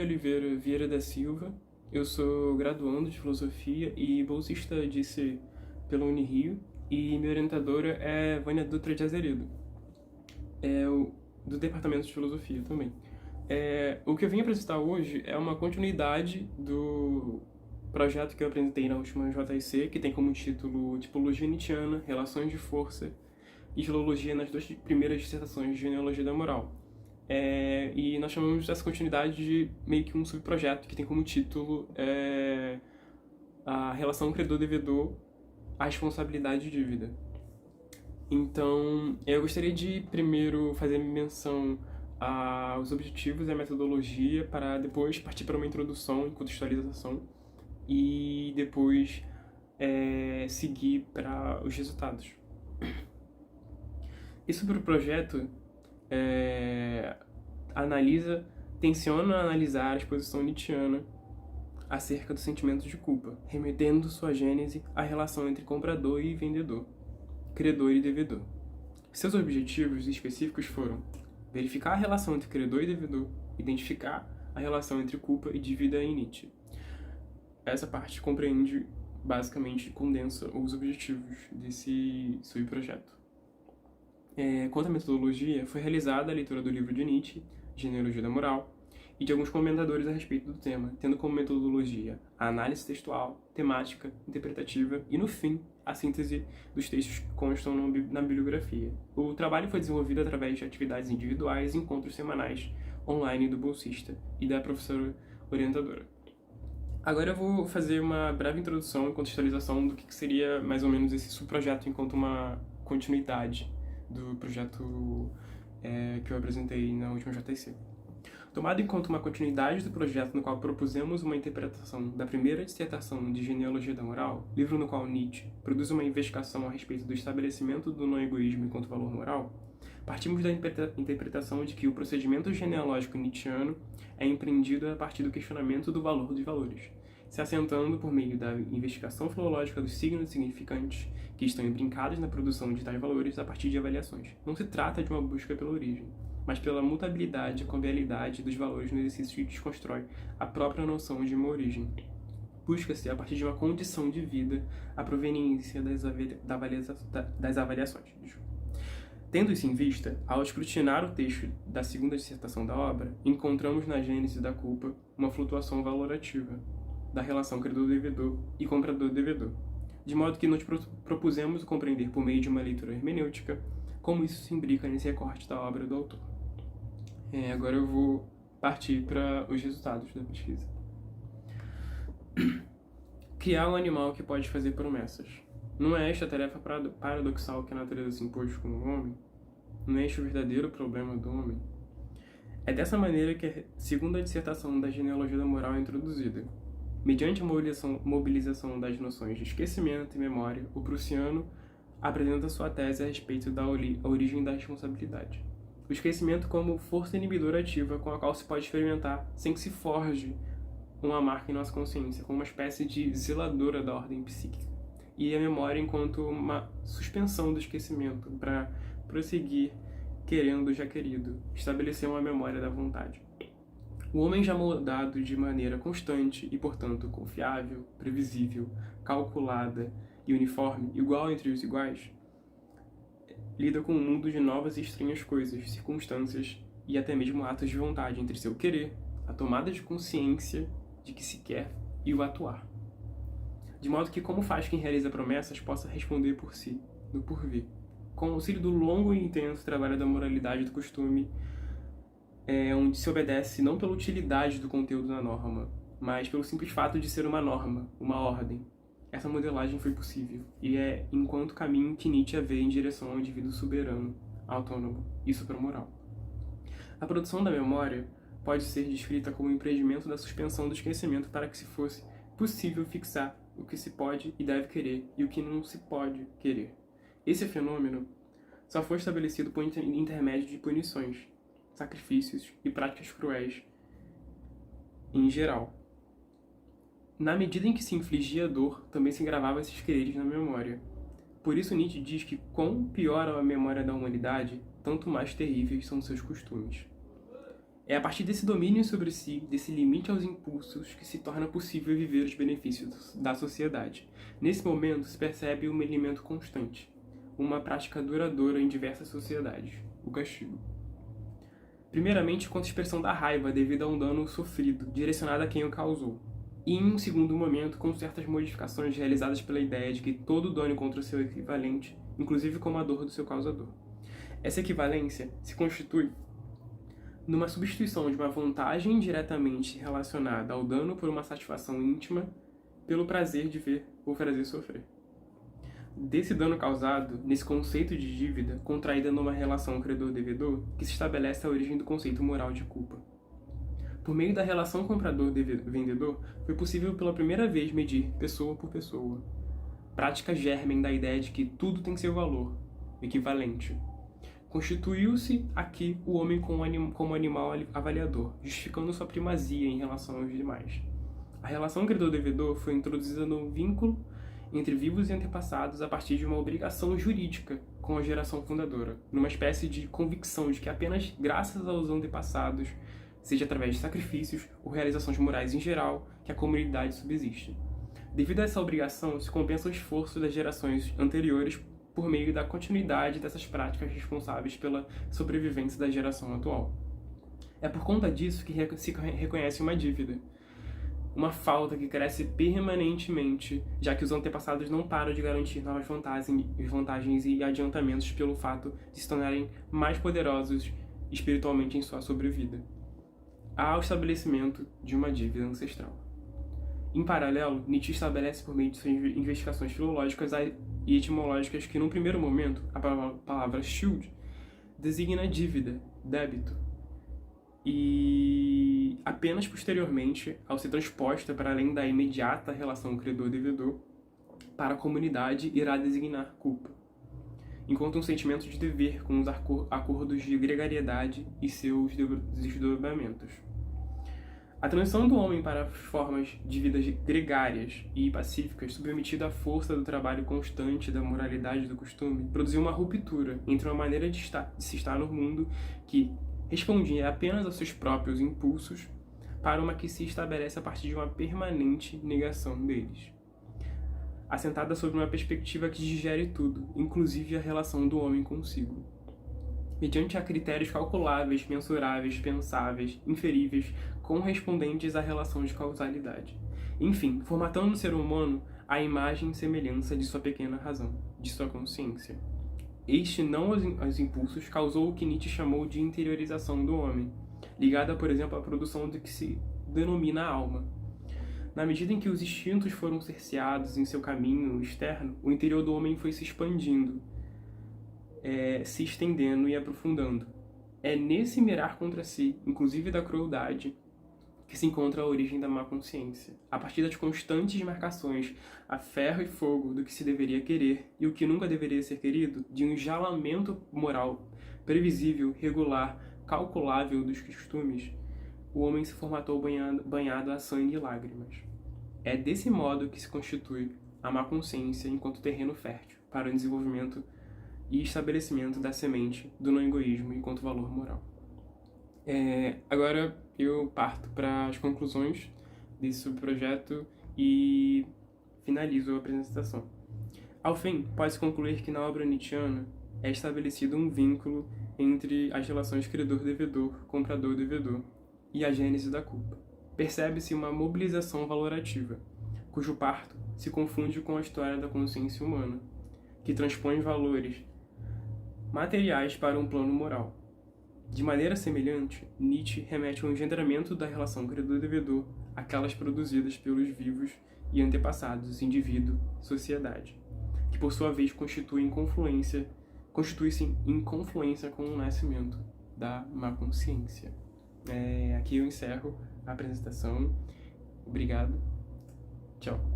Oliveira Vieira da Silva, eu sou graduando de Filosofia e bolsista de IC pela Unirio, e minha orientadora é Vânia Dutra de Azeredo, do Departamento de Filosofia também. O que eu vim apresentar hoje é uma continuidade do projeto que eu apresentei na última JIC, que tem como título Tipologia Nietzschiana, Relações de Força e Filologia nas duas primeiras dissertações de Genealogia da Moral. E nós chamamos dessa continuidade de meio que um subprojeto que tem como título a relação credor-devedor, a responsabilidade de dívida. Então, eu gostaria de primeiro fazer menção aos objetivos e à metodologia para depois partir para uma introdução e contextualização e depois seguir para os resultados. E sobre o projeto, tenciona analisar a exposição nietzschiana acerca do sentimento de culpa, remetendo sua gênese à relação entre comprador e vendedor, credor e devedor. Seus objetivos específicos foram verificar a relação entre credor e devedor, identificar a relação entre culpa e dívida em Nietzsche. Essa parte compreende, basicamente, condensa os objetivos desse subprojeto. Quanto à metodologia, foi realizada a leitura do livro de Nietzsche, Genealogia da Moral, e de alguns comentadores a respeito do tema, tendo como metodologia a análise textual, temática, interpretativa e, no fim, a síntese dos textos que constam na bibliografia. O trabalho foi desenvolvido através de atividades individuais e encontros semanais online do bolsista e da professora orientadora. Agora eu vou fazer uma breve introdução e contextualização do que seria mais ou menos esse subprojeto enquanto uma continuidade do projeto que eu apresentei na última JTC. Tomado em conta uma continuidade do projeto no qual propusemos uma interpretação da primeira dissertação de Genealogia da Moral, livro no qual Nietzsche produz uma investigação a respeito do estabelecimento do não-egoísmo enquanto valor moral, partimos da interpretação de que o procedimento genealógico nietzschiano é empreendido a partir do questionamento do valor dos valores, se assentando por meio da investigação filológica dos signos significantes que estão embrincados na produção de tais valores a partir de avaliações. Não se trata de uma busca pela origem, mas pela mutabilidade e cambialidade dos valores no exercício que desconstrói a própria noção de uma origem. Busca-se, a partir de uma condição de vida, a proveniência das avaliações. Tendo isso em vista, ao escrutinar o texto da segunda dissertação da obra, encontramos na gênese da culpa uma flutuação valorativa da relação credor-devedor e comprador-devedor, de modo que nos propusemos compreender por meio de uma leitura hermenêutica como isso se imbrica nesse recorte da obra do autor. Agora eu vou partir para os resultados da pesquisa. Criar um animal que pode fazer promessas. Não é esta a tarefa paradoxal que a natureza se impôs com o homem? Não é este o verdadeiro problema do homem? É dessa maneira que a segunda dissertação da Genealogia da Moral é introduzida. Mediante a mobilização das noções de esquecimento e memória, o prussiano apresenta sua tese a respeito da origem da responsabilidade. O esquecimento como força inibidora ativa com a qual se pode experimentar sem que se forje uma marca em nossa consciência, como uma espécie de zeladora da ordem psíquica. E a memória enquanto uma suspensão do esquecimento para prosseguir querendo o já querido, estabelecer uma memória da vontade. O homem já moldado de maneira constante e, portanto, confiável, previsível, calculada e uniforme, igual entre os iguais, lida com um mundo de novas e estranhas coisas, circunstâncias e até mesmo atos de vontade entre seu querer, a tomada de consciência de que se quer e o atuar. De modo que, como faz quem realiza promessas, possa responder por si, no porvir, com o auxílio do longo e intenso trabalho da moralidade do costume, onde se obedece não pela utilidade do conteúdo da norma, mas pelo simples fato de ser uma norma, uma ordem. Essa modelagem foi possível, e é enquanto caminho que Nietzsche a vê em direção ao indivíduo soberano, autônomo e supramoral. A produção da memória pode ser descrita como o empreendimento da suspensão do esquecimento para que se fosse possível fixar o que se pode e deve querer e o que não se pode querer. Esse fenômeno só foi estabelecido por intermédio de punições, sacrifícios e práticas cruéis em geral. Na medida em que se infligia dor, também se gravava esses quereres na memória. Por isso Nietzsche diz que quão pior é a memória da humanidade, tanto mais terríveis são seus costumes. É a partir desse domínio sobre si, desse limite aos impulsos, que se torna possível viver os benefícios da sociedade. Nesse momento, se percebe um elemento constante, uma prática duradoura em diversas sociedades, o castigo. Primeiramente, quanto à expressão da raiva devido a um dano sofrido, direcionado a quem o causou. E, em um segundo momento, com certas modificações realizadas pela ideia de que todo dano contra o seu equivalente, inclusive como a dor do seu causador. Essa equivalência se constitui numa substituição de uma vantagem diretamente relacionada ao dano por uma satisfação íntima pelo prazer de ver o prazer sofrer. Desse dano causado, nesse conceito de dívida, contraída numa relação credor-devedor, que se estabelece a origem do conceito moral de culpa. Por meio da relação comprador-vendedor, foi possível pela primeira vez medir pessoa por pessoa. Prática germen da ideia de que tudo tem seu valor, equivalente. Constituiu-se aqui o homem como animal avaliador, justificando sua primazia em relação aos demais. A relação credor-devedor foi introduzida no vínculo entre vivos e antepassados a partir de uma obrigação jurídica com a geração fundadora, numa espécie de convicção de que apenas graças aos antepassados, seja através de sacrifícios ou realizações morais em geral, que a comunidade subsiste. Devido a essa obrigação, se compensa o esforço das gerações anteriores por meio da continuidade dessas práticas responsáveis pela sobrevivência da geração atual. É por conta disso que se reconhece uma dívida, uma falta que cresce permanentemente, já que os antepassados não param de garantir novas vantagens e adiantamentos pelo fato de se tornarem mais poderosos espiritualmente em sua sobrevida. Há o estabelecimento de uma dívida ancestral. Em paralelo, Nietzsche estabelece por meio de suas investigações filológicas e etimológicas que, num primeiro momento, a palavra Schuld designa dívida, débito, e apenas posteriormente, ao ser transposta para além da imediata relação credor-devedor, para a comunidade irá designar culpa, enquanto um sentimento de dever com os acordos de gregariedade e seus desdobramentos. A transição do homem para formas de vida gregárias e pacíficas, submetida à força do trabalho constante da moralidade do costume, produziu uma ruptura entre uma maneira de se estar no mundo que respondia apenas aos seus próprios impulsos para uma que se estabelece a partir de uma permanente negação deles, assentada sobre uma perspectiva que digere tudo, inclusive a relação do homem consigo, mediante a critérios calculáveis, mensuráveis, pensáveis, inferíveis, correspondentes à relação de causalidade. Enfim, formatando no ser humano a imagem e semelhança de sua pequena razão, de sua consciência. Este não aos impulsos causou o que Nietzsche chamou de interiorização do homem, ligada, por exemplo, à produção do que se denomina alma. Na medida em que os instintos foram cerceados em seu caminho externo, o interior do homem foi se expandindo, se estendendo e aprofundando. É nesse mirar contra si, inclusive da crueldade, que se encontra a origem da má consciência, a partir das constantes marcações a ferro e fogo do que se deveria querer e o que nunca deveria ser querido, de um enjalamento moral previsível, regular, calculável dos costumes, o homem se formatou banhado a sangue e lágrimas. É desse modo que se constitui a má consciência enquanto terreno fértil para o desenvolvimento e estabelecimento da semente do não-egoísmo enquanto valor moral. Agora eu parto para as conclusões desse subprojeto e finalizo a apresentação. Ao fim, pode-se concluir que na obra nietzschiana é estabelecido um vínculo entre as relações credor-devedor, comprador-devedor e a gênese da culpa. Percebe-se uma mobilização valorativa, cujo parto se confunde com a história da consciência humana, que transpõe valores materiais para um plano moral. De maneira semelhante, Nietzsche remete ao engendramento da relação credor-devedor àquelas produzidas pelos vivos e antepassados, indivíduo, sociedade, que por sua vez constitui-se em confluência com o nascimento da má consciência. Aqui eu encerro a apresentação. Obrigado. Tchau.